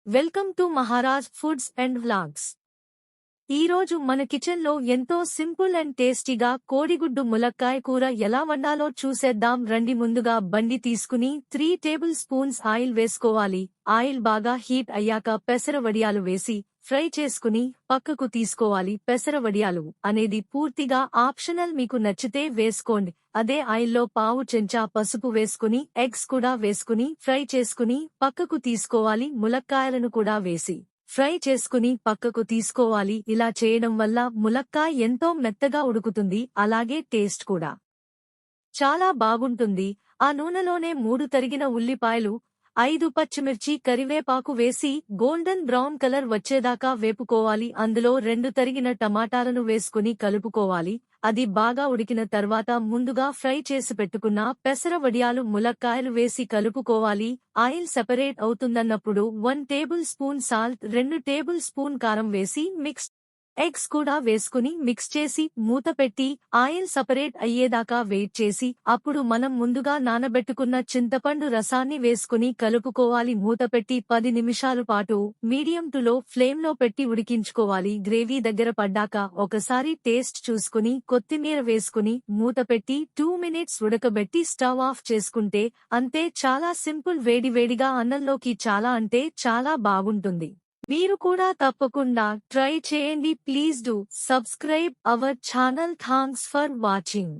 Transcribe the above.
Welcome to Maharaj foods and vlogs. ఈరోజు మన కిచెన్లో ఎంతో సింపుల్ అండ్ టేస్టీగా కోడిగుడ్డు ములక్కాయ కూర ఎలా వండాలో చూసేద్దాం రండి. ముందుగా బండి తీసుకుని 3 టేబుల్ స్పూన్స్ ఆయిల్ వేసుకోవాలి. ఆయిల్ బాగా హీట్ అయ్యాక పెసర వడియాలు వేసి ఫ్రై చేసుకుని పక్కకు తీసుకోవాలి. పెసర వడియాలు అనేది పూర్తిగా ఆప్షనల్, మీకు నచ్చితే వేసుకోండి. అదే ఆయిల్లో పావు చెంచా పసుపు వేసుకుని ఎగ్స్ కూడా వేసుకుని ఫ్రై చేసుకుని పక్కకు తీసుకోవాలి. ములక్కాయలను కూడా వేసి ఫ్రై చేసుకుని పక్కకు తీసుకోవాలి. ఇలా చేయడం వల్ల ములక్కాయ ఎంతో మెత్తగా ఉడుకుతుంది, అలాగే టేస్ట్ కూడా చాలా బాగుంటుంది. ఆ నూనెలోనే 3 తరిగిన ఉల్లిపాయలు, 5 పచ్చిమిర్చి, కరివేపాకు వేసి గోల్డెన్ బ్రౌన్ కలర్ వచ్చేదాకా వేపుకోవాలి. అందులో 2 తరిగిన టమాటాలను వేసుకుని కలుపుకోవాలి. అది బాగా ఉడికిన తర్వాత ముందుగా ఫ్రై చేసి పెట్టుకున్న పెసర వడియాలు, ములక్కాయలు వేసి కలుపుకోవాలి. ఆయిల్ సెపరేట్ అవుతుందన్నప్పుడు 1 tablespoon salt, 2 tablespoon కారం వేసి మిక్స్ ఎగ్స్ కూడా వేసుకుని మిక్స్ చేసి మూత పెట్టి ఆయిల్ సపరేట్ అయ్యేదాకా వెయిట్ చేసి అప్పుడు మనం ముందుగా నానబెట్టుకున్న చింతపండు రసాన్ని వేసుకుని కలుపుకోవాలి. మూత పెట్టి 10 నిమిషాల పాటు మీడియం టు లో ఫ్లేమ్ లో పెట్టి ఉడికించుకోవాలి. గ్రేవీ దగ్గర పడ్డాక ఒకసారి టేస్ట్ చూసుకుని కొత్తిమీర వేసుకుని మూత పెట్టి 2 మినిట్స్ ఉడకబెట్టి స్టవ్ ఆఫ్ చేసుకుంటే అంతే. చాలా సింపుల్. వేడివేడిగా అన్నంలోకి చాలా అంటే చాలా బాగుంటుంది. మీరు కూడా తప్పకుండా ట్రై చేయండి. Please do subscribe our channel. Thanks for watching.